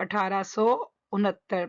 1869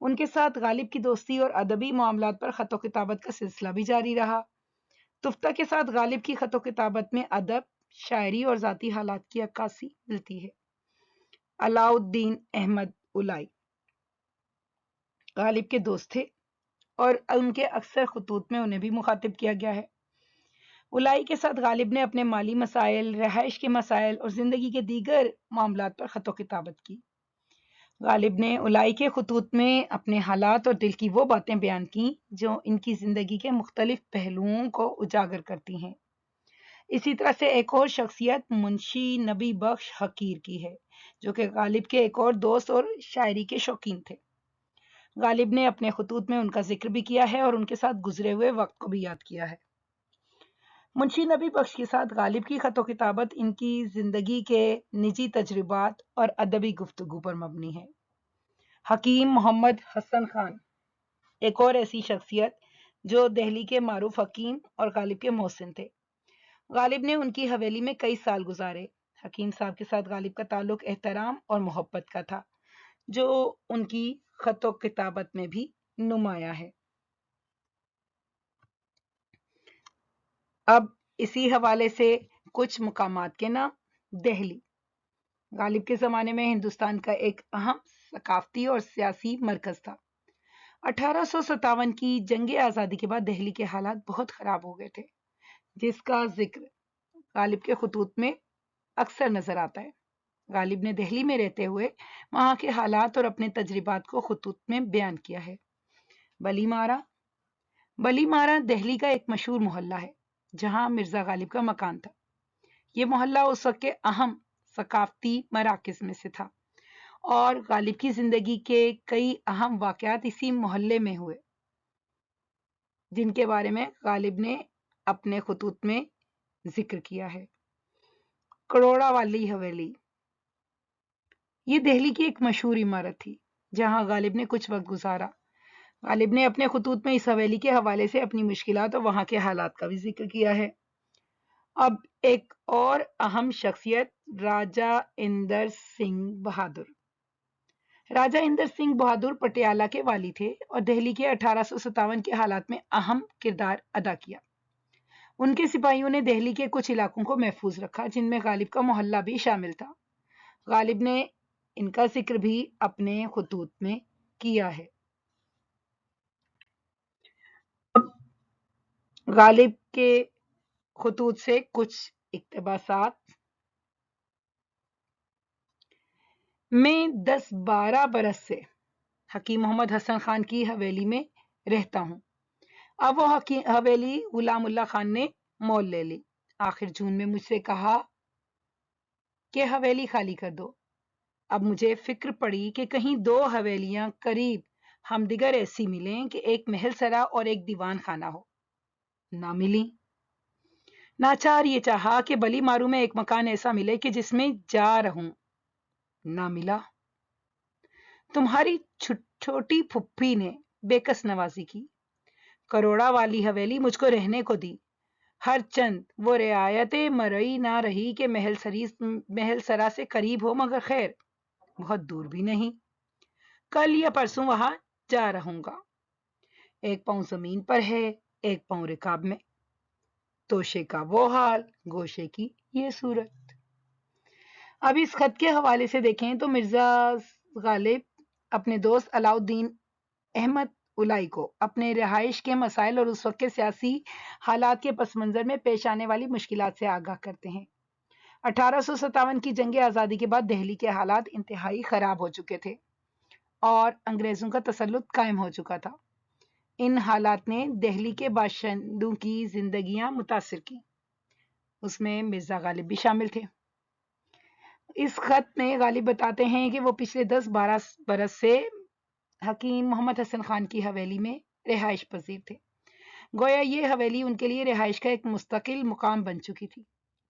ان کے ساتھ غالب کی دوستی اور ادبی معاملات پر خط و کتابت کا سلسلہ بھی جاری رہا۔ تفتہ کے ساتھ غالب کی خط و کتابت میں ادب، شاعری اور ذاتی حالات کی عکاسی ملتی ہے۔ علاؤالدین احمد اولائی غالب کے دوست تھے اور ان کے اکثر خطوط میں انہیں بھی مخاطب کیا گیا ہے۔ اولائی کے ساتھ غالب نے اپنے مالی مسائل، رہائش کے مسائل اور زندگی کے دیگر معاملات پر خط و کتابت کی۔ غالب نے اولائی کے خطوط میں اپنے حالات اور دل کی وہ باتیں بیان کیں جو ان کی زندگی کے مختلف پہلوؤں کو اجاگر کرتی ہیں۔ اسی طرح سے ایک اور شخصیت منشی نبی بخش حقیر کی ہے، جو کہ غالب کے ایک اور دوست اور شاعری کے شوقین تھے۔ غالب نے اپنے خطوط میں ان کا ذکر بھی کیا ہے اور ان کے ساتھ گزرے ہوئے وقت کو بھی یاد کیا ہے۔ منشی نبی بخش کے ساتھ غالب کی خط و کتابت ان کی زندگی کے نجی تجربات اور ادبی گفتگو پر مبنی ہے۔ حکیم محمد حسن خان ایک اور ایسی شخصیت جو دہلی کے معروف حکیم اور غالب کے محسن تھے۔ غالب نے ان کی حویلی میں کئی سال گزارے۔ حکیم صاحب کے ساتھ غالب کا تعلق احترام اور محبت کا تھا، جو ان کی خط و کتابت میں بھی نمایاں ہے۔ اب اسی حوالے سے کچھ مقامات کے نام۔ دہلی غالب کے زمانے میں ہندوستان کا ایک اہم ثقافتی اور سیاسی مرکز تھا۔ 1857 کی جنگ آزادی کے بعد دہلی کے حالات بہت خراب ہو گئے تھے، جس کا ذکر غالب کے خطوط میں اکثر نظر آتا ہے۔ غالب نے دہلی میں رہتے ہوئے وہاں کے حالات اور اپنے تجربات کو خطوط میں بیان کیا ہے۔ بلی مارا دہلی کا ایک مشہور محلہ ہے جہاں مرزا غالب کا مکان تھا۔ یہ محلہ اس وقت کے اہم ثقافتی مراکز میں سے تھا اور غالب کی زندگی کے کئی اہم واقعات اسی محلے میں ہوئے، جن کے بارے میں غالب نے اپنے خطوط میں ذکر کیا ہے۔ کروڑا والی حویلی یہ دہلی کی ایک مشہور عمارت تھی جہاں غالب نے کچھ وقت گزارا۔ غالب نے اپنے خطوط میں اس حویلی کے حوالے سے اپنی مشکلات اور وہاں کے حالات کا بھی ذکر کیا ہے۔ اب ایک اور اہم شخصیت راجہ اندر سنگھ بہادر۔ راجہ اندر سنگھ بہادر پٹیالہ کے والی تھے اور دہلی کے 1857 کے حالات میں اہم کردار ادا کیا۔ ان کے سپاہیوں نے دہلی کے کچھ علاقوں کو محفوظ رکھا، جن میں غالب کا محلہ بھی شامل تھا۔ غالب نے ان کا ذکر بھی اپنے خطوط میں کیا ہے۔ غالب کے خطوط سے کچھ اقتباسات۔ میں 10-12 برس سے حکیم محمد حسن خان کی حویلی میں رہتا ہوں۔ اب وہ حویلی غلام اللہ خان نے مول لے لی۔ آخر جون میں مجھ سے کہا کہ حویلی خالی کر دو۔ اب مجھے فکر پڑی کہ کہیں 2 حویلیاں قریب ہم دیگر ایسی ملیں کہ ایک محل سرا اور ایک دیوان خانہ ہو۔ نہ ملی۔ ناچار یہ چاہا کہ بلی مارو میں ایک مکان ایسا ملے کہ جس میں جا رہوں۔ نہ ملا۔ تمہاری چھوٹی پھپھی نے بے کس نوازی کی۔ کروڑا والی حویلی مجھ کو رہنے کو دی، ہر چند وہ رعایت مرئی نہ رہی کہ محل سرا سے قریب ہو مگر خیر بہت دور بھی نہیں۔ کل یا پرسوں وہاں جا رہوں گا۔ 1 پاؤں زمین پر ہے، 1 پاؤں رکاب میں، توشے کا وہ حال، گوشے کی یہ صورت۔ اب اس خط کے حوالے سے دیکھیں تو مرزا غالب اپنے دوست علاؤالدین احمد اولائی کو اپنے رہائش کے مسائل اور اس وقت کے سیاسی حالات کے پس منظر میں پیش آنے والی مشکلات سے آگاہ کرتے ہیں۔ 1857 کی جنگ آزادی کے بعد دہلی کے حالات انتہائی خراب ہو چکے تھے اور انگریزوں کا تسلط قائم ہو چکا تھا۔ ان حالات نے دہلی کے باشندوں کی زندگیاں متاثر کی، اس میں مرزا غالب بھی شامل تھے۔ اس خط میں غالب بتاتے ہیں کہ وہ پچھلے 10-12 برس سے حکیم محمد حسن خان کی حویلی میں رہائش پذیر تھے۔ گویا یہ حویلی ان کے لیے رہائش کا ایک مستقل مقام بن چکی تھی،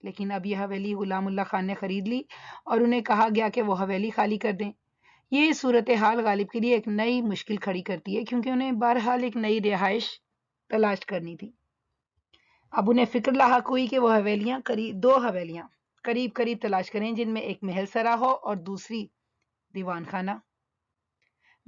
لیکن اب یہ حویلی غلام اللہ خان نے خرید لی اور انہیں کہا گیا کہ وہ حویلی خالی کر دیں۔ یہ صورتحال غالب کے لیے ایک نئی مشکل کھڑی کرتی ہے، کیونکہ انہیں بہرحال ایک نئی رہائش تلاش کرنی تھی۔ اب انہیں فکر لاحق ہوئی کہ وہ 2 حویلیاں قریب تلاش کریں، جن میں ایک محل سرا ہو اور دوسری دیوان خانہ۔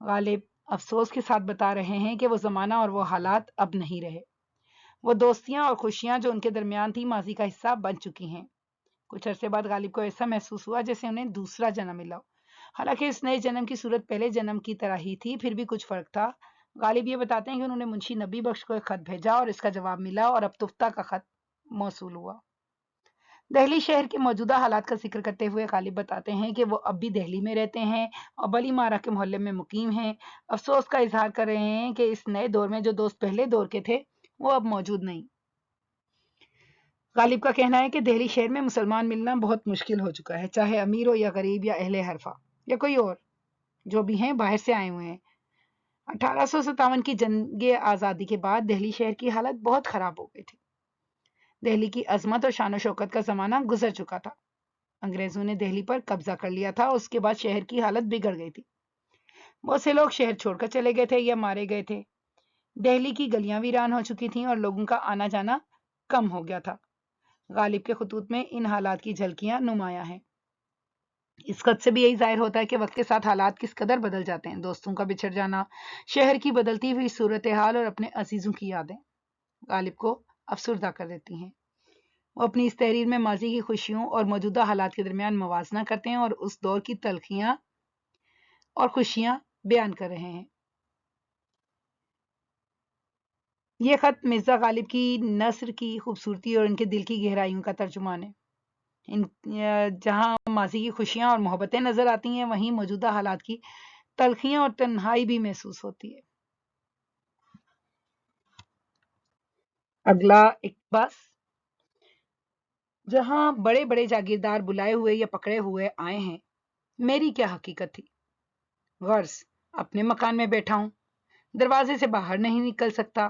غالب افسوس کے ساتھ بتا رہے ہیں کہ وہ زمانہ اور وہ حالات اب نہیں رہے. وہ دوستیاں اور خوشیاں جو ان کے درمیان تھی ماضی کا حصہ بن چکی ہیں. کچھ عرصے بعد غالب کو ایسا محسوس ہوا جیسے انہیں دوسرا جنم ملا. حالانکہ اس نئے جنم کی صورت پہلے جنم کی طرح ہی تھی، پھر بھی کچھ فرق تھا. غالب یہ بتاتے ہیں کہ انہوں نے منشی نبی بخش کو ایک خط بھیجا اور اس کا جواب ملا اور اب تفتہ کا خط موصول ہوا. دہلی شہر کے موجودہ حالات کا ذکر کرتے ہوئے غالب بتاتے ہیں کہ وہ اب بھی دہلی میں رہتے ہیں اور بلی مارا کے محلے میں مقیم ہیں. افسوس کا اظہار کر رہے ہیں کہ اس نئے دور میں جو دوست پہلے دور کے تھے وہ اب موجود نہیں. غالب کا کہنا ہے کہ دہلی شہر میں مسلمان ملنا بہت مشکل ہو چکا ہے، چاہے امیر ہو یا غریب یا اہل حرفہ یا کوئی اور، جو بھی ہیں باہر سے آئے ہوئے ہیں. 1857 کی جنگ آزادی کے بعد دہلی شہر کی حالت بہت خراب ہو گئی تھی. دہلی کی عظمت اور شان و شوکت کا زمانہ گزر چکا تھا. انگریزوں نے دہلی پر قبضہ کر لیا تھا. اس کے بعد شہر کی حالت بگڑ گئی تھی. بہت سے لوگ شہر چھوڑ کر چلے گئے تھے یا مارے گئے تھے. دہلی کی گلیاں ویران ہو چکی تھیں اور لوگوں کا آنا جانا کم ہو گیا تھا. غالب کے خطوط میں ان حالات کی جھلکیاں نمایاں ہیں. اس خط سے بھی یہی ظاہر ہوتا ہے کہ وقت کے ساتھ حالات کس قدر بدل جاتے ہیں. دوستوں کا بچھڑ جانا، شہر کی بدلتی ہوئی صورتحال اور اپنے عزیزوں کی یادیں غالب کو افسردہ کر دیتی ہیں. وہ اپنی اس تحریر میں ماضی کی خوشیوں اور موجودہ حالات کے درمیان موازنہ کرتے ہیں اور اس دور کی تلخیاں اور خوشیاں بیان کر رہے ہیں. یہ خط مرزا غالب کی نثر کی خوبصورتی اور ان کے دل کی گہرائیوں کا ترجمان ہے. جہاں ماضی کی خوشیاں اور محبتیں نظر آتی ہیں، وہیں موجودہ حالات کی تلخیاں اور تنہائی بھی محسوس ہوتی ہے. اگلا اقتباس: جہاں بڑے بڑے جاگیردار بلائے ہوئے یا پکڑے ہوئے آئے ہیں، میری کیا حقیقت تھی؟ غرض اپنے مکان میں بیٹھا ہوں، دروازے سے باہر نہیں نکل سکتا.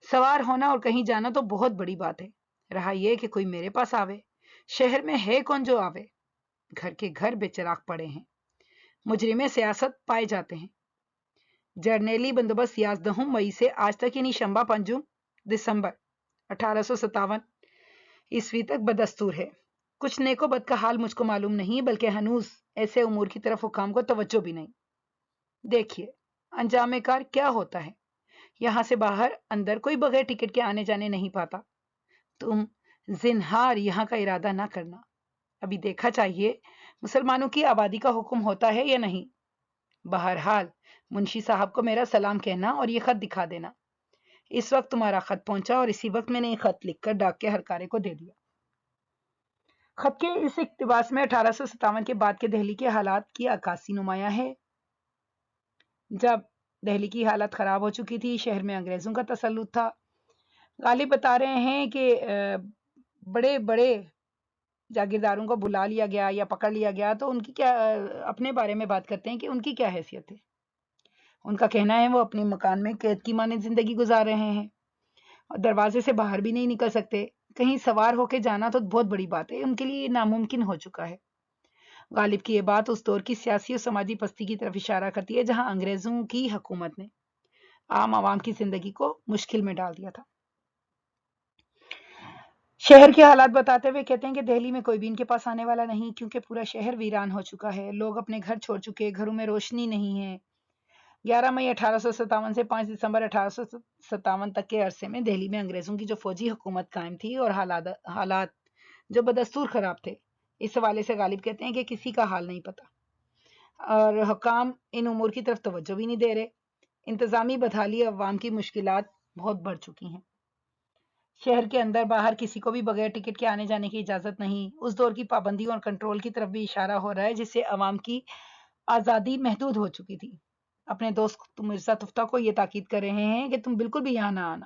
سوار ہونا اور کہیں جانا تو بہت بڑی بات ہے، رہا یہ کہ کوئی میرے پاس آوے. شہر میں ہے کون جو آوے؟ گھر کے گھر بے چراغ پڑے ہیں. مجرم سیاست پائے جاتے ہیں. جرنیلی بندوبست 11 مئی سے آج تک، یعنی شنبہ 5 دسمبر 1857 عیسوی تک بدستور ہے. کچھ نیک و بد کا حال مجھ کو معلوم نہیں، بلکہ ہنوز ایسے امور کی طرف حکام کو توجہ بھی نہیں. دیکھیے انجام کار کیا ہوتا ہے. یہاں سے باہر اندر کوئی بغیر ٹکٹ کے آنے جانے نہیں پاتا. تم زنہار یہاں کا ارادہ نہ کرنا. ابھی دیکھا چاہیے مسلمانوں کی آبادی کا حکم ہوتا ہے یا نہیں. بہرحال منشی صاحب کو میرا سلام کہنا اور یہ خط دکھا دینا. اس وقت تمہارا خط پہنچا اور اسی وقت میں نے یہ خط لکھ کر ڈاک کے ہرکارے کو دے دیا. خط کے اس اقتباس میں 1857 کے بعد کے دہلی کے حالات کی عکاسی نمایاں ہے. جب دہلی کی حالت خراب ہو چکی تھی، شہر میں انگریزوں کا تسلط تھا. غالب بتا رہے ہیں کہ بڑے بڑے جاگیرداروں کو بلا لیا گیا یا پکڑ لیا گیا، تو ان کی کیا، اپنے بارے میں بات کرتے ہیں کہ ان کی کیا حیثیت ہے. ان کا کہنا ہے وہ اپنے مکان میں قید کی مانند زندگی گزار رہے ہیں اور دروازے سے باہر بھی نہیں نکل سکتے. کہیں سوار ہو کے جانا تو بہت بڑی بات ہے، ان کے لیے ناممکن ہو چکا ہے. غالب کی یہ بات اس دور کی سیاسی اور سماجی پستی کی طرف اشارہ کرتی ہے جہاں انگریزوں کی حکومت نے عام عوام کی زندگی کو مشکل میں ڈال دیا تھا. شہر کے حالات بتاتے ہوئے کہتے ہیں کہ دہلی میں کوئی بھی ان کے پاس آنے والا نہیں، کیونکہ پورا شہر ویران ہو چکا ہے. لوگ اپنے گھر چھوڑ چکے، گھروں میں روشنی نہیں ہے. 11 مئی 1857 سے 5 دسمبر 1857 تک کے عرصے میں دہلی میں انگریزوں کی جو فوجی حکومت قائم تھی اور حالات جو بدستور خراب تھے، اس حوالے سے غالب کہتے ہیں کہ کسی کا حال نہیں پتا اور حکام ان امور کی طرف توجہ بھی نہیں دے رہے. انتظامی بدحالی عوام کی مشکلات بہت بڑھ چکی ہیں. شہر کے اندر باہر کسی کو بھی بغیر ٹکٹ کے آنے جانے کی اجازت نہیں. اس دور کی پابندیوں اور کنٹرول کی طرف بھی اشارہ ہو رہا ہے جس سے عوام کی آزادی محدود ہو چکی تھی. اپنے دوست مرزا تفتہ کو یہ تاکید کر رہے ہیں کہ تم بالکل بھی یہاں نہ آنا،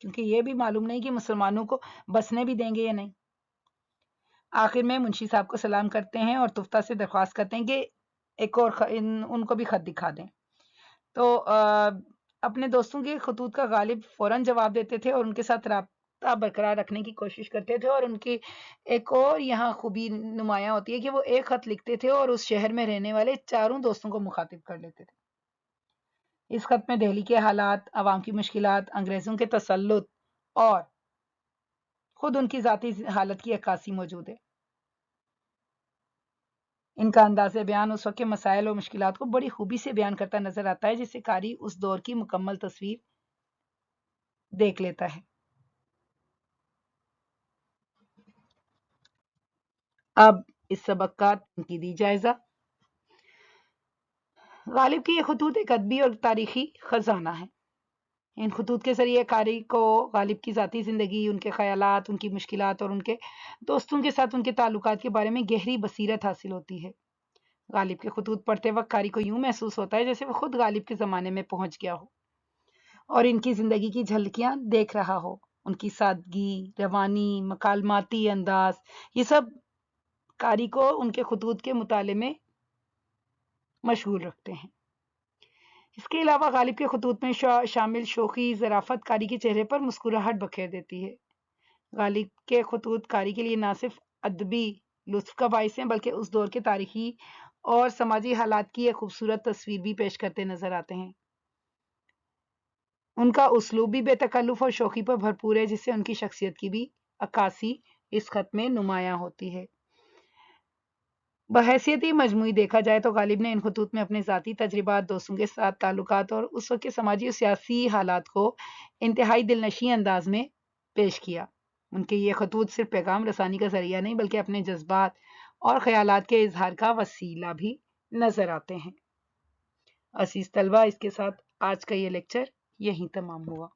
کیونکہ یہ بھی معلوم نہیں کہ مسلمانوں کو بسنے بھی دیں گے یا نہیں. آخر میں منشی صاحب کو سلام کرتے ہیں اور تفتہ سے درخواست کرتے ہیں کہ ایک اور ان کو بھی خط دکھا دیں. تو اپنے دوستوں کے خطوط کا غالب فوراً جواب دیتے تھے اور ان کے ساتھ رابطہ برقرار رکھنے کی کوشش کرتے تھے. اور ان کی ایک اور یہاں خوبی نمایاں ہوتی ہے کہ وہ ایک خط لکھتے تھے اور اس شہر میں رہنے والے 4 دوستوں کو مخاطب کر لیتے تھے. اس خط میں دہلی کے حالات، عوام کی مشکلات، انگریزوں کے تسلط اور خود ان کی ذاتی حالت کی عکاسی موجود ہے. ان کا انداز بیان اس وقت کے مسائل اور مشکلات کو بڑی خوبی سے بیان کرتا نظر آتا ہے، جس سے قاری اس دور کی مکمل تصویر دیکھ لیتا ہے۔ اب اس سبق کا تنقیدی جائزہ۔ غالب کی یہ خطوط ایک ادبی اور تاریخی خزانہ ہے۔ ان خطوط کے ذریعے قاری کو غالب کی ذاتی زندگی، ان کے خیالات، ان کی مشکلات اور ان کے دوستوں کے ساتھ ان کے تعلقات کے بارے میں گہری بصیرت حاصل ہوتی ہے۔ غالب کے خطوط پڑھتے وقت قاری کو یوں محسوس ہوتا ہے جیسے وہ خود غالب کے زمانے میں پہنچ گیا ہو اور ان کی زندگی کی جھلکیاں دیکھ رہا ہو۔ ان کی سادگی، روانی، مکالماتی انداز، یہ سب قاری کو ان کے خطوط کے مطالعے میں مشغول رکھتے ہیں۔ اس کے علاوہ غالب کے خطوط میں شامل شوخی، ظرافت قاری کے چہرے پر مسکراہٹ بکھیر دیتی ہے۔ غالب کے خطوط قاری کے لیے نہ صرف ادبی لطف کا باعث ہیں بلکہ اس دور کے تاریخی اور سماجی حالات کی ایک خوبصورت تصویر بھی پیش کرتے نظر آتے ہیں۔ ان کا اسلوب بھی بے تکلف اور شوخی پر بھرپور ہے، جس سے ان کی شخصیت کی بھی عکاسی اس خط میں نمایاں ہوتی ہے۔ بحیثیت مجموعی دیکھا جائے تو غالب نے ان خطوط میں اپنے ذاتی تجربات، دوستوں کے ساتھ تعلقات اور اس وقت کے سماجی اور سیاسی حالات کو انتہائی دلنشیں انداز میں پیش کیا۔ ان کے یہ خطوط صرف پیغام رسانی کا ذریعہ نہیں بلکہ اپنے جذبات اور خیالات کے اظہار کا وسیلہ بھی نظر آتے ہیں۔ عزیز طلبہ، اس کے ساتھ آج کا یہ لیکچر یہیں تمام ہوا۔